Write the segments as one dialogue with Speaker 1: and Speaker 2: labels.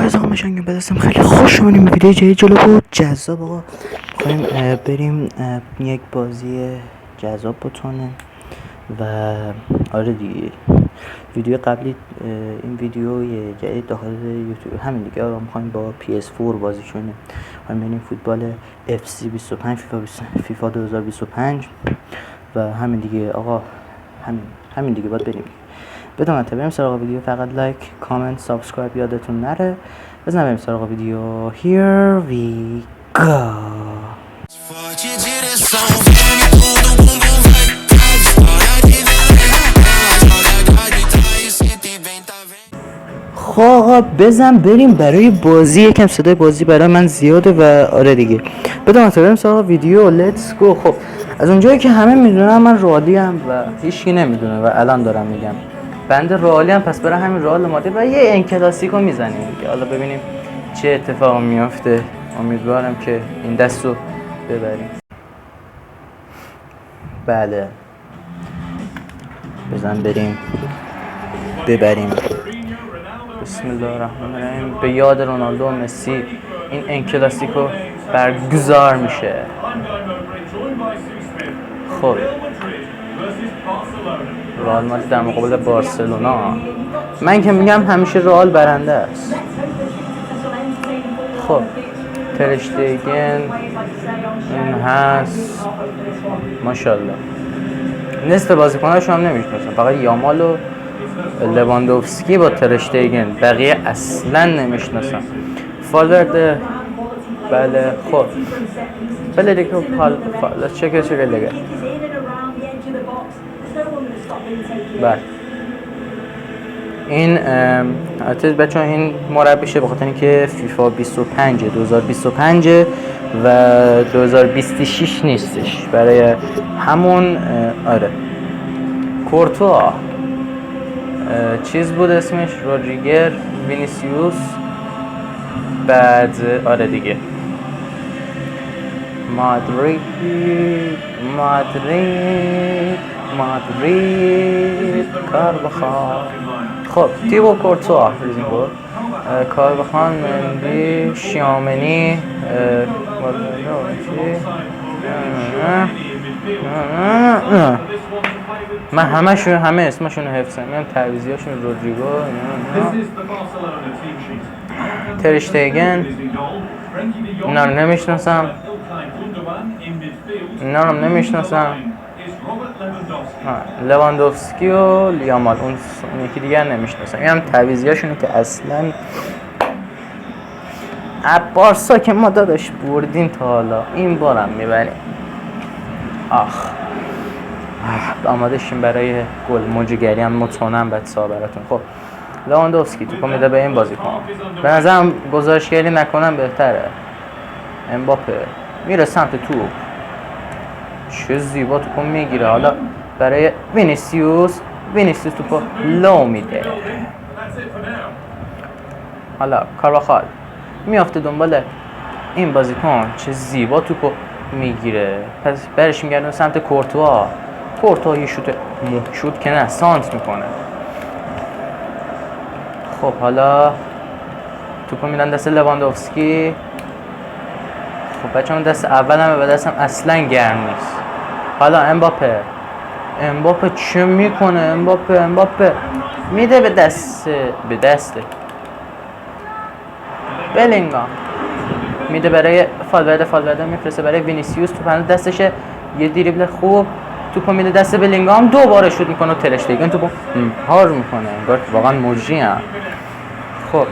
Speaker 1: رضا قمشنگی بدستم خیلی خوش اومدیم به ویدیو جدید جلو بود جذاب. آقا میخوایم بریم یک بازی جذاب بتونه و آره دیگه ویدیو قبلی این ویدیو جدید داخل یوتیوب همین دیگه. آقا میخوایم با PS4 بازی کنیم، میخوایم بریم فوتبال FC 25 فیفا 2025 و همین دیگه. آقا همین دیگه باید بریم. بدون بریم سراغ ویدیو. فقط لایک، کامنت، سابسکرایب یادتون نره. بزن بریم سراغ ویدیو. Here we go. خب آقا بزن بریم برای بازی. یکم صدای بازی برای من زیاده و آره دیگه. بدون بریم سراغ ویدیو. لیتس گو. خب از اونجایی که همه میدونن من رئالی ام و هیچکی نمیدونه و الان دارم میگم بنده رئالی ام، پس برای همین رئال مادرید و یه این کلاسیکو میزنیم که حالا ببینیم چه اتفاقی میافته. امیدوارم که این دستو ببریم. بله بزن بریم ببریم. بسم الله الرحمن الرحیم. به یاد رونالدو و مسی این کلاسیکو برگزار میشه. خب رئال مادرید در مقابل بارسلونا. من که میگم همیشه رئال برنده است. خب ترشتگن این هست ماشاءالله. نصف بازیکناشو هم نمیشناسم، فقط یامال و لواندوفسکی با ترشتگن، بقیه اصلا نمیشناسم. فالورده بله. خب بله دیگه. چکه دیگه. بله این البته بچه‌ها این مربیشه به خاطر اینکه فیفا 2025 و 2026 نیستش، برای همون آره کورتوا چیز بود اسمش، رودریگر، وینیسیوس، بعد آره دیگه مادرید کاربخان. خب تیبو کورتوا ریزینگو، کاربخان، مندی، شیامنی، من همه اسمشون رو حفظم. میام تعویضیاشون رودریگو، ترشتگن اینا رو نمیشناسم. لواندوفسکی و لیامال اون یکی دیگر نمیشناسم. اینم تعویضیاشونه که اصلا بارسا که ما داداش بردیم تا حالا، این بارم میبریم. آماده شیم برای گل. موجگری هم مطمئنم بچه‌ها براتون. خب لواندوفسکی توپو میده به این بازیکن. به نظرم گزارشگری نکنم بهتره. امباپه میره سمت توپ، چه زیبا توپو میگیره. حالا برای وینیسیوس توپو لو میده. حالا کارواخال میافته دنبال این بازیکن، چه زیبا توپو میگیره. پس برش میگردن سمت کورتوا یه شوت که نه سانت میکنه. خب حالا توپو میدن دست لواندوفسکی. خب بچه‌ها دست اولمه و دستم اصلا گرم نیست. حالا امباپه چه میکنه؟ امباپه میده به دست بلینگام، میده برای فالورده میفرسته برای وینیسیوس. توپ دستشه، یه دریبل خوب، توپو میده دست بلینگام، دوباره شوت میکنه و ترشتگن توپو هار میکنه. انگار واقعا موجی هم. خب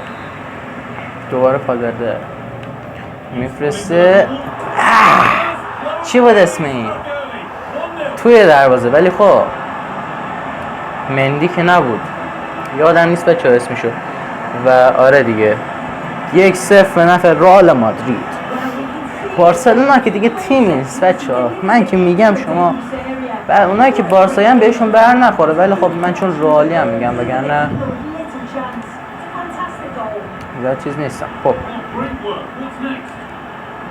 Speaker 1: دوباره فالورده میفرسته. چی بود اسم این؟ توی دروازه. ولی خب مندی که نبود، یادم نیست بچه ها اسمشو. و آره دیگه 1-0 به نفع رئال مادرید. بارسلونا که دیگه تیم نیست بچه ها. من که میگم شما اونایی که بارسایی هم بهشون بر نخوره، ولی خب من چون رئالی هم میگم، وگرنه زیاد چیز نیستم. خب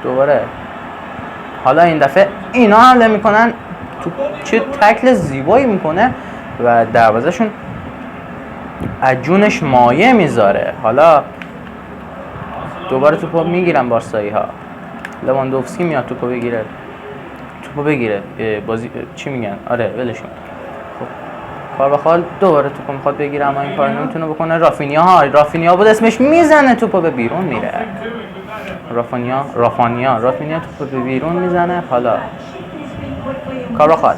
Speaker 1: دوباره حالا این دفعه اینا حمله میکنن، تو چه تکل زیبایی میکنه و دروازه‌شون از جونش مایه میذاره. حالا دوباره توپو میگیرن بارسایی ها. لواندوفسکی میاد توپو بگیره بازی چی میگن؟ آره ولش کن. خب کارواخال دوباره توپو میخواد بگیره اما این کار نمیتونه بکنه. رافینیا بود اسمش، میزنه توپو به بیرون میره. رافینیا توپو به بیرون میزنه. حالا کارواخال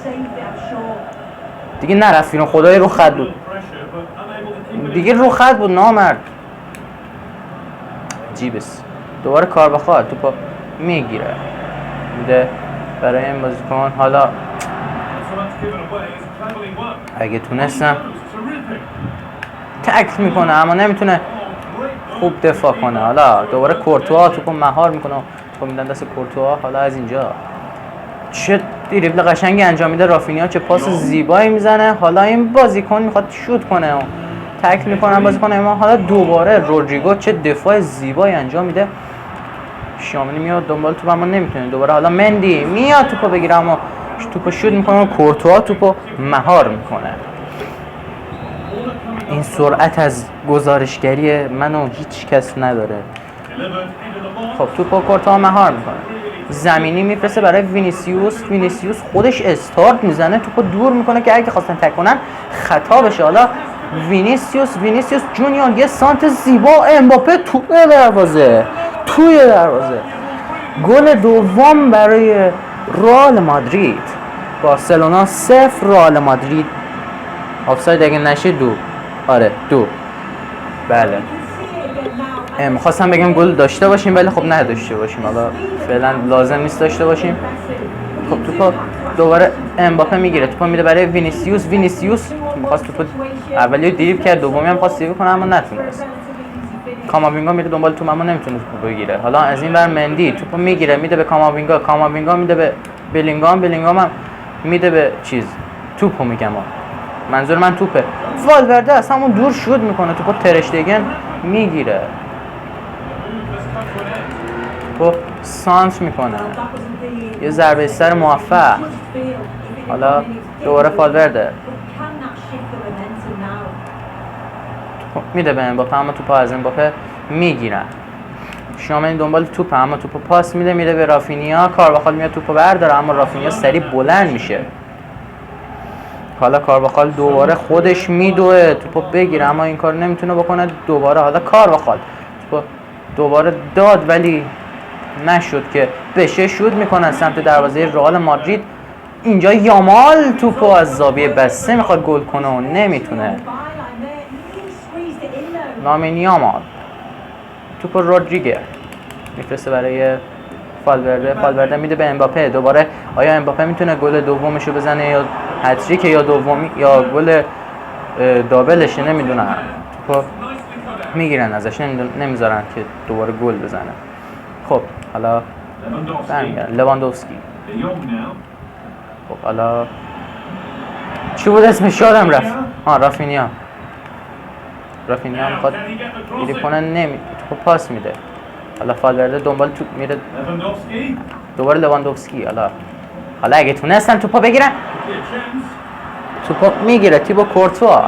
Speaker 1: دیگه نرفت بیرون، خدای رو خط بود دیگه، رو خط بود نامرد. جیبس دوباره کارواخال توپو میگیره میده برای این بازیکن. حالا اگه تونستم تکل میکنه اما نمیتونه خوب دفاع کنه. حالا دوباره کورتوا توپو مهار میکنه، توپو میدن دست کورتوا. حالا از اینجا چه دریبل قشنگی انجام میده رافینیا، چه پاس زیبایی میزنه. حالا این بازیکن میخواد شوت کنه، تکل میکنه بازیکن اما حالا دوباره رودریگو چه دفاع زیبایی انجام میده. شاملی میاد دنبال توپ اما نمیتونه. دوباره حالا مندی میاد توپو بگیره اما توپو شوت میکنه و کورتوا توپو مهار میکنه. این سرعت از گزارشگری منو هیچ کس نداره. خب توپو کورتوا مهار میکنه، زمینی میفرسته برای وینیسیوس خودش استارت میزنه، توپو دور میکنه که اگه خواستن تک کنن خطا بشه. حالا وینیسیوس جونیور یه سانت زیبا، امباپه توی دروازه. گل دوم برای رئال مادرید. بارسلونا 0 رئال مادرید. آفساید اگه نشه 2. آره 2. بله میخواستم بگم گل داشته باشیم ولی خب نداشته باشیم، حالا فعلا لازم نیست داشته باشیم. خب توپو دوباره امباپه میگیره، توپو میده برای وینیسیوس میخواست توپو اولی رو دریبل کرد، دومی هم خواست سیو کنه اما نتونست. کاماوینگا میره دنبال توپ اما نمیتونه توپو بگیره. حالا از این ور مندی توپو میگیره میده به کاماوینگا میده به بلینگام هم میده به توپو میگم منظور من توپه. والورده از همون دور شوت میکنه، توپو ترشتگن میگیره، توپو سانت میکنه، یه ضربه سر موفق. حالا دوباره والورده میده به امباپه اما توپو از امباپه میگیرن. شامل دنبال توپه اما توپو پاس میده به رافینیا. کارواخال میاد توپو برداره اما رافینیا سریع بلند میشه. حالا کارواخال دوباره خودش میدوه توپو بگیره اما این کار نمیتونه بکنه. دوباره حالا کارواخال توپو دوباره داد ولی نشد که بشه. شوت میکنن سمت دروازه رئال مادرید. اینجا یامال توپو از زاویه بسته میخواد گل کنه و نمیتونه. لامین یامال توپو رودریگو میفرسته برای فالورده میده به امباپه. دوباره آیا امباپه میتونه گل دومشو بزنه یا هتریک یا دومی یا گل دابلش نمیدونم. توپو میگیرن ازش، نمیذارن که دوباره گل بزنه. خب حالا برمیگردن لواندوفسکی. خب حالا چی بود اسمش یادم رفت. رافینیا میخواد گیری کنه توپو پاس میده. حالا فالورده دنبال توپ میره دوباره لواندوفسکی. حالا اگه تونستن توپو بگیرن توپو میگیره. تیبو کورتوا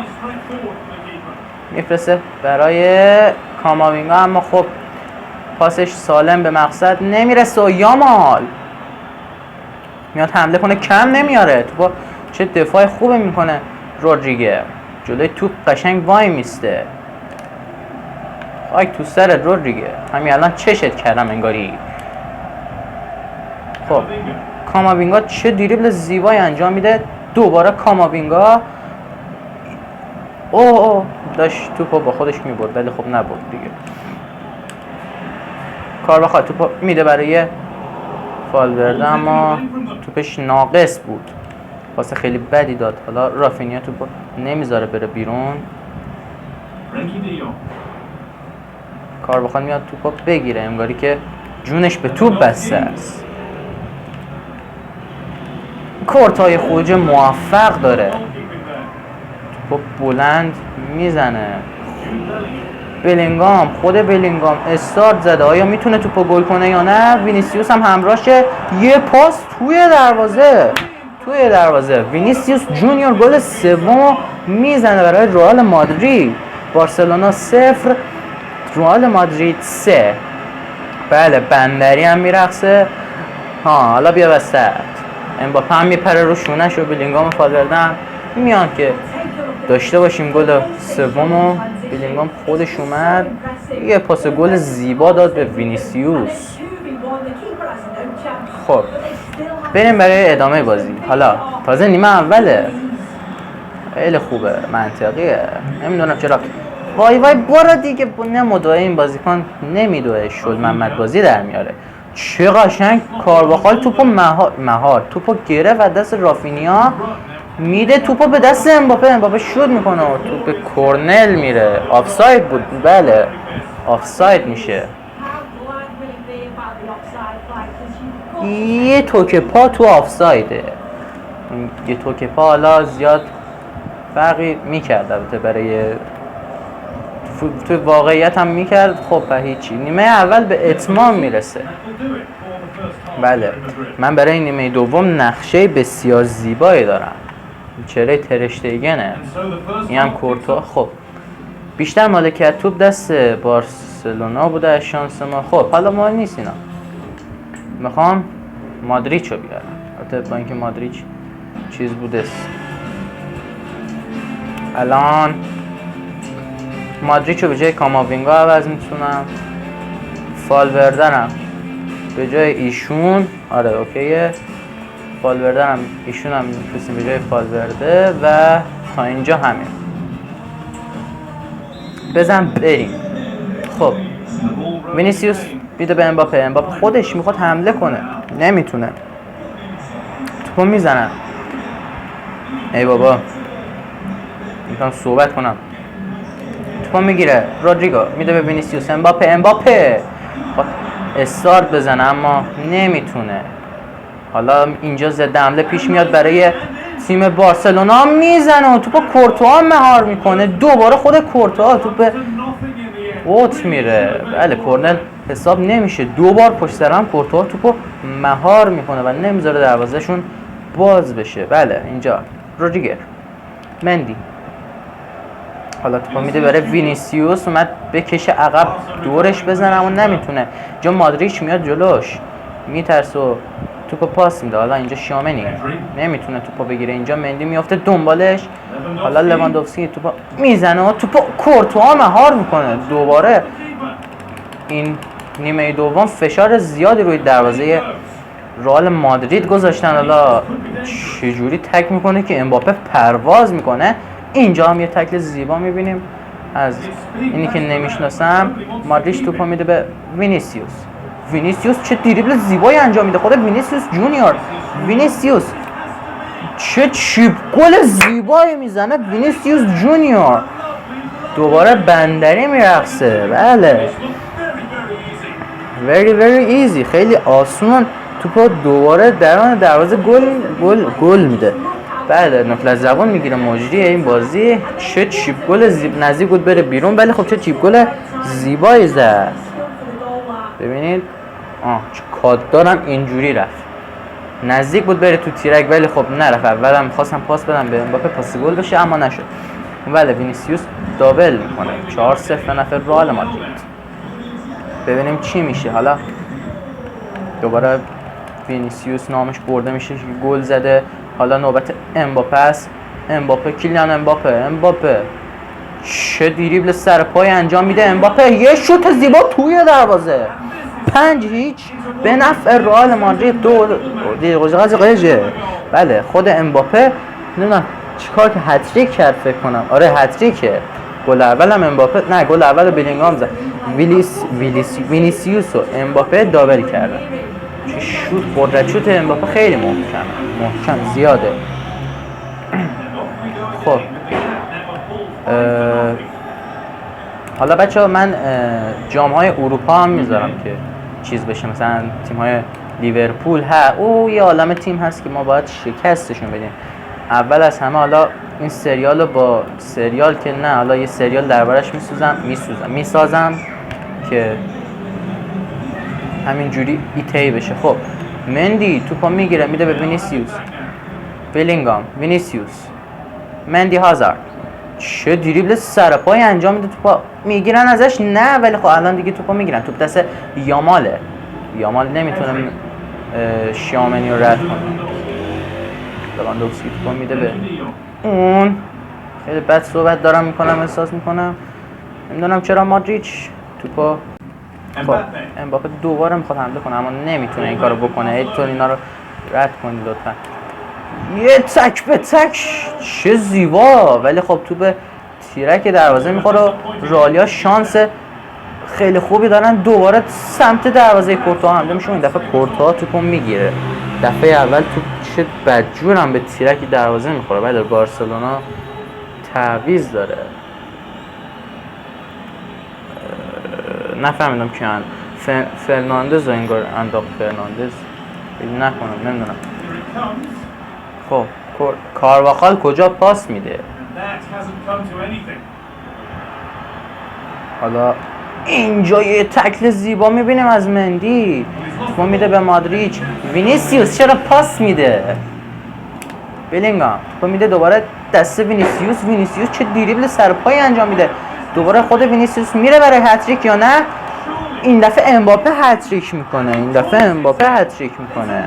Speaker 1: میفرسته برای کاماوینگا اما خب پاسش سالم به مقصد نمیرسه و یامال میاد حمله کنه کم نمیاره. توپو چه دفاع خوبه میکنه رودریگو، جلوی توپ قشنگ وای میسته. تو سرت رودریگو، همین الان چشت کردم انگاری. خب کاماوینگا چه دریبل زیبایی انجام میده. دوباره کاماوینگا داشت توپو با خودش میبرد ولی خب نبرد دیگه. کارواخال توپو میده برای فالورده اما توپش ناقص بود، واسه خیلی بدی داد. حالا رافینیا توپو نمیذاره بره بیرون. کارواخال میاد توپو بگیره انگاری که جونش به توپ بسته است. کورتای خروج موفق داره، توپو بلند میزنه. خود بلینگام استارت زده، آیا میتونه توپو گل کنه یا نه؟ وینیسیوس هم همراهشه، یه پاس توی دروازه. وینیسیوس جونیور گل سوم میزنه برای رئال مادرید. بارسلونا 0 رئال مادرید 3. بله بندری هم میرقصه. ها حالا بیا وسط. امباپه هم میپره رو شونش و بیلینگام و فالورده میان که داشته باشیم گل سومو. بیلینگام خودش اومد یه پاس گل زیبا داد به وینیسیوس. خب بریم برای ادامه بازی. حالا تازه نیمه اوله، خیلی خوبه، منطقیه. نمیدونم چرا وای برو دیگه نمودوه این بازیکن نمیدوه شد محمد بازی در میاره. چه قشنگ کارواخال توپو مهار توپو گره و دست رافینیا میده توپو به دست امباپه شوت میکنه و توپ به کورنل میره. آفساید بود. بله آفساید میشه. یه توکه پا تو آفسایده. یه توکه پا حالا زیاد فرقی میکرد البته برای تو واقعیت هم میکرد. خب هیچی. نیمه اول به اتمام میرسه. بله من برای نیمه دوم نقشه بسیار زیبایی دارم. چهره ترشتگنه، این هم کورتوا. خب بیشتر مالکیت توپ دست بارسلونا بوده از شانس ما. خب حالا مال نیست اینا. میخوام مادریچو بیارم. البته با اینکه مادریچ چیز بوده الان مادریچو به جای کاماوینگا عوض میتونم. فالوردنم به جای ایشون. آره اوکیه. فالوردنم ایشون هم میتونیم به جای فالورده و تا اینجا همین. بزن بریم. خب وینیسیوس بیده به امباپه خودش میخواد حمله کنه نمیتونه. توپو میزنن. ای بابا میخوام صحبت کنم. توپو میگیره رودریگو میده به وینیسیوس. امباپه استارت بزنه اما نمیتونه. حالا اینجا ضد حمله پیش میاد برای تیم بارسلونا. میزنه و توپو کورتوا مهار میکنه. دوباره خود کورتوا توپ اوت میره. بله کورنل حساب نمیشه. دوبار پشت سر هم کورتوا توپو مهار میکنه و نمیذاره دروازه‌شون باز بشه. بله اینجا رودریگر مندی حالا توپو میده برای وینیسیوس. اومد بکشه عقب دورش بزنه اما نمیتونه. اینجا مادریچ میاد جلوش میترسه و توپو پاس میده. حالا اینجا شامنی نمیتونه توپو بگیره. اینجا مندی میافته دنبالش. حالا لواندوفسکی توپو میزنه و توپو کورتوا مهار میکنه. دوباره این نیمه دوم فشار زیادی روی دروازه رئال مادرید گذاشتن. حالا چجوری تک میکنه که امباپه پرواز میکنه. اینجا هم یه تکل زیبا میبینیم از اینی که نمیشناسم. مادریچ توپو میده به وینیسیوس چه دریبل زیبایی انجام میده. خود وینیسیوس جونیور. وینیسیوس چه چیپ گل زیبایی میزنه. وینیسیوس جونیور دوباره بندری میرقصه. بله very easy. خیلی آسون توپو دوباره درون دروازه گل میده. بله نقل از زبان میگیره مجری این بازی. چه چیپ گل نزدیک بود بره بیرون. بله خب چه چیپ گل زیبایی زد. ببینید چه کاد دارم اینجوری رفت. نزدیک بود بره تو تیرک ولی خب نرفت. اولم می‌خواستم پاس بدم به امباپه پاس گل بشه اما نشد. بله وینیسیوس دابل میکنه. 4-0 به نفع رئال مادرید. ببینیم چی میشه. حالا دوباره وینیسیوس نامش برده میشه که گل زده. حالا نوبت امباپه است. کیلیان امباپه چه دریبل سر پای انجام میده. امباپه یه شوت زیبا توی دروازه. 5-0 به نفع رئال مادرید. بله خود امباپه نمیدونم چیکار که هتریک کرد فکر کنم. آره هتریکه. گل اولم امباپه نه گل اول بلینگام زد. وینیسیوس و امباپه دابل کردن. چه شوت قدرت شوت امباپه خیلی محکم زیاده. خب حالا بچه‌ها من جام‌های اروپا هم میذارم که چیز بشه. مثلا تیم‌های لیورپول او یه عالمه تیم هست که ما باید شکستشون بدیم. اول از همه حالا این سریال رو با سریال که نه حالا یه سریال دربارش میسازم که همینجوری ایتی بشه. خب مندی توپو میگیره میده به وینیسیوس. بلینگام وینیسیوس مندی هازارد چه دریبل سرپای انجام میده، توپا میگیرن ازش، نه ولی خب الان دیگه توپا میگیرن، توپ دست یاماله، یامال نمیتونه شیامنی رو رد کنه. لواندوفسکی توپا میده به اون، خیلی بد صحبت دارم میکنم، احساس میکنم، نمیدونم چرا مادریچ توپا امباپه دوباره میخواد حمله کنه اما نمیتونه این کارو بکنه. ایتون اینا رو رد کنید لطفا. یه تک به تک، چه زیبا، ولی خب توپ تیرک دروازه میخوره. رالیا شانس خیلی خوبی دارن، دوباره سمت دروازه کورتوا حمله میشه. این دفعه کورتوا توپو میگیره. دفعه اول توپ چه بدجورم به تیرک دروازه میخوره. ولی بارسلونا تعویض داره. نفهمیدم کیان فرناندز و انگار انداخت. فرناندز نکنم، نمیدونم. خب کارواخال کجا پاس میده؟ حالا اینجا یه تکل زیبا میبینیم از مندی، توپو میده به مادریچ. وینیسیوس چرا پاس میده؟ بلینگام توپو میده دوباره دست وینیسیوس. وینیسیوس چه دریبل سرپایی انجام میده. دوباره خود وینیسیوس میره برای هتریک یا نه؟ این دفعه امباپه هتریک میکنه. این دفعه امباپه هتریک میکنه.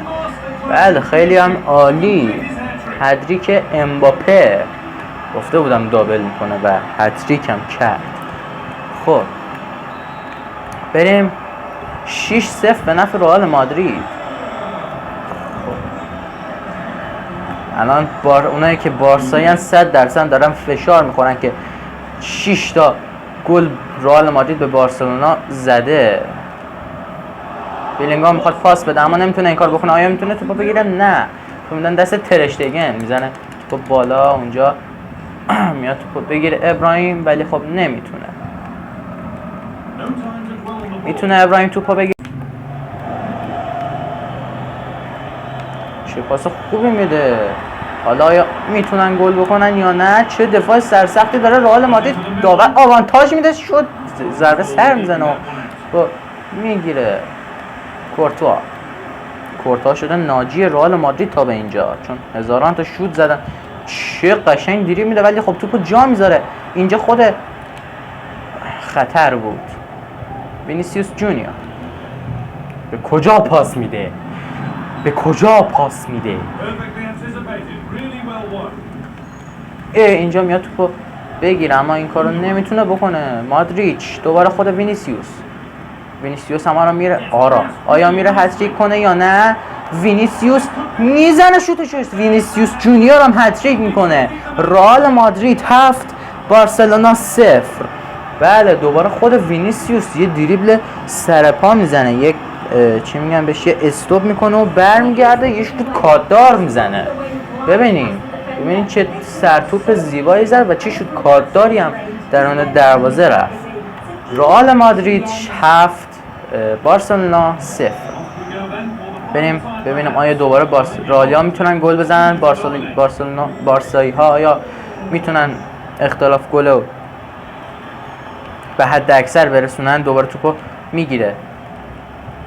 Speaker 1: بله خیلی هم عالی. هتریک امباپه، گفته بودم دابل میکنه و هتریک هم کرد. خب بریم 6-0 به نفع رئال مادرید. خب الان اونایی که بارساییان 100% دارن فشار میخورن که 6 تا گل رئال مادرید به بارسلونا زده. بیلینگام میخواد پاس بده اما نمیتونه این کار بکنه. آیا میتونه توپو بگیره؟ نه. تو میدن دست ترشتگن، میزنه توپو بالا، اونجا میاد توپو بگیره ابراهیم، ولی خب نمیتونه. میتونه ابراهیم توپو بگیره. چه پاس خوبی میده. حالا آیا میتونن گل بکنن یا نه؟ چه دفاع سرسختی داره رئال مادرید. داور آوانتاژ میده، شد ضربه سر میزنه و میگیره. کورتوا شده ناجی رئال مادرید تا به اینجا، چون هزاران تا شوت زدن. چه قشنگ دریبل میده ولی خب توپو جا میذاره. اینجا خود خطر بود. وینیسیوس جونیور به کجا پاس میده؟ به کجا پاس میده؟ اینجا میاد توپو بگیره اما این کارو نمیتونه بکنه. مادریچ دوباره خود وینیسیوس هم رو میره. آیا میره هتریک کنه یا نه؟ وینیسیوس میزنه شوتش. وینیسیوس جونیور هم هتریک میکنه. رئال مادرید 7 بارسلونا 0. بله دوباره خود وینیسیوس یه دریبل سرپا میزنه، یک چی میگم بهش، یه استوب میکنه و برمیگرده یه شوت کاتدار میزنه. ببینید چه سرتوپ زیبایی زد و چه شوت کاتداری هم در اون دروازه رفت. رئال مادرید 7 بارسلونا 0. بریم ببینیم آیا دوباره رئالیا میتونن گل بزنن. بارسایی ها آیا میتونن اختلاف گل رو به حد اکثر برسونن؟ دوباره توپو میگیره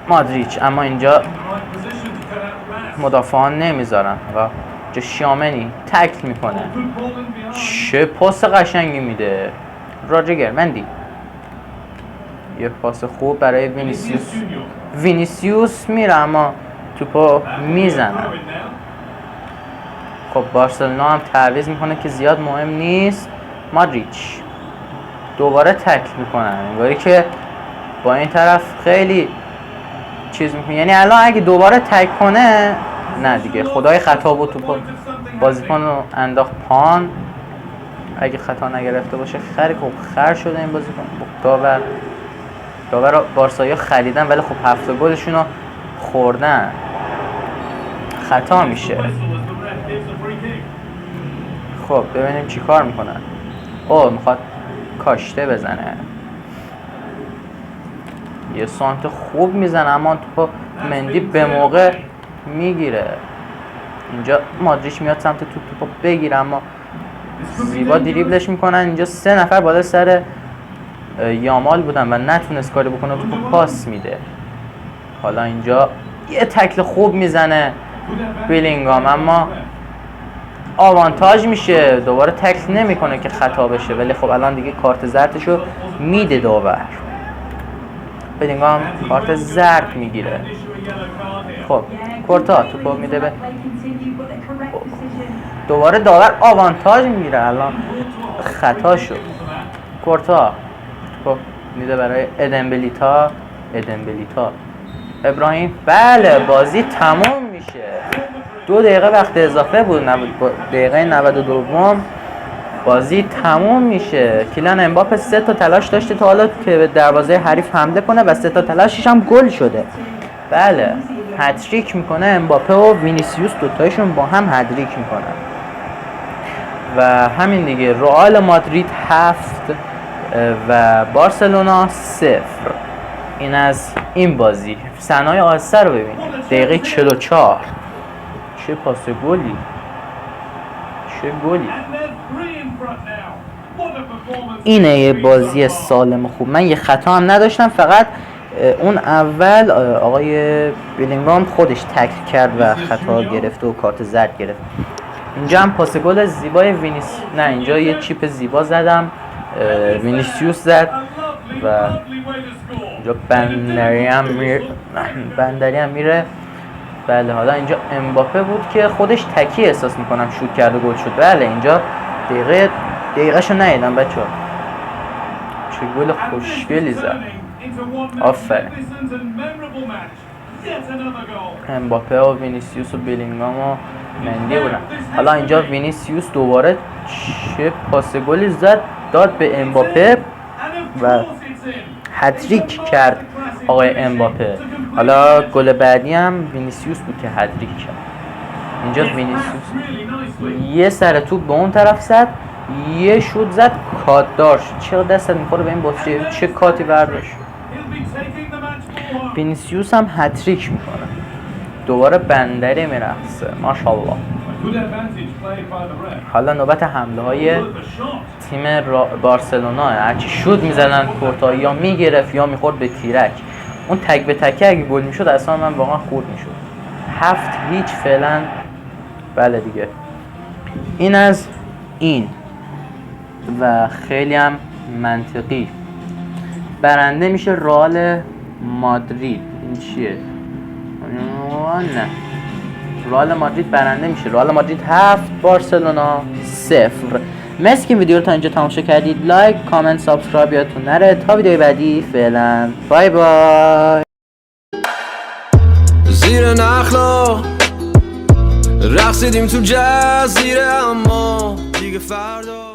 Speaker 1: مادریچ اما اینجا مدافعان نمیذارن و جا شیامنی تکل میکنه. چه پاس قشنگی میده رادریگر مندی. یه پاس خوب برای وینیسیوس میره اما توپو میزنه. خب بارسلونا هم تعویض میکنه که زیاد مهم نیست. مادریچ دوباره تکل میکنن، انگاری که با این طرف خیلی چیز میکنه. یعنی الان اگه دوباره تکل کنه، نه دیگه خدای خطا بود، توپو بازیکن رو انداخت پان. اگه خطا نگرفته باشه خر شده این بازیکن. داور بارسایی خریدن ولی خب 7 گلشون رو خوردن، خطا میشه. خب ببینیم چی کار میکنن. میخواد کاشته بزنه، یه سانت خوب میزنه اما توپو مندی به موقع میگیره. اینجا مادریچ میاد سمت توپو بگیره اما زیبا دریبلش میکنن. اینجا 3 نفر بالا سر یامال بودن و نتونست کاری بکنه، توپو پاس میده. حالا اینجا یه تکل خوب میزنه بیلینگام اما آوانتاژ میشه، دوباره تکل نمیکنه که خطا بشه، ولی خب الان دیگه کارت زردشو میده داور. بلینگام کارت زرد میگیره. خب کورتا توپو میده به دوباره داور آوانتاژ میگیره، الان خطا شد. کورتا توپو میده برای ادنبلیتا. ابراهیم بله بازی تموم میشه. 2 دقیقه وقت اضافه بود، دقیقه 92 بازی تموم میشه. کیلان امباپه 3 تا تلاش داشته تا حالا که به دروازه حریف حمله کنه و 3 تا تلاشش هم گل شده. بله هتریک میکنه امباپه و وینیسیوس، دوتایشون با هم هتریک میکنن و همین دیگه. رئال مادرید 7 و بارسلونا 0. این از این بازی. صحنه‌های آسر رو ببینید. دقیقه 44 چه پاس گلی، چه گلی. اینه یه بازی سالم خوب. من یه خطا هم نداشتم، فقط اون اول آقای بلینگام خودش تکل کرد و خطا گرفت و کارت زرد گرفت. اینجا هم پاس گل زیبای نه اینجا یه چیپ زیبا زدم، وینیسیوس زد و اینجا بندری هم میره. بله حالا اینجا امباپه بود که خودش تکی احساس میکنم شوت کرد و گل شد. بله اینجا دقیقه‌شو ندیدم بچه‌ها. چه گل خوشگلی زد. آفرین. امباپه و وینیسیوس و بلینگام و مندی بودن. حالا اینجا وینیسیوس دوباره چه پاس گلی زد داد به امباپه و هتریک کرد آقای امباپه. حالا گل بعدی هم وینیسیوس بود که هتریک کرد. اینجا وینیسیوس یه سر توپ به اون طرف زد، یه شوت زد کاتدار شد. چقدر دستت میخوره به این بازی، چه کاتی برداشت. وینیسیوس هم هتریک میکنه، دوباره بندری میرقصه. ماشاءالله. حالا نوبت حمله های تیم بارسلونا. هرچی شوت میزدن کورتا یا میگرفت یا میخورد به تیرک. اون تک به تکه اگه گل میشد اصلا من واقعا خورد میشد. 7-0 فعلا. بله دیگه این از این و خیلی هم منطقی. برنده میشه رئال مادرید. این چیه؟ نه رئال مادرید برنده میشه. رئال مادرید 7 بارسلونا 0. مرسی که ویدیو رو تا اینجا تماشا کردید. لایک کامنت سابسکرایب یادتون نره. تا ویدیو بعدی فعلا بای بای. زیر نخلا رقصیدیم تو جزیره اما دیگه فردا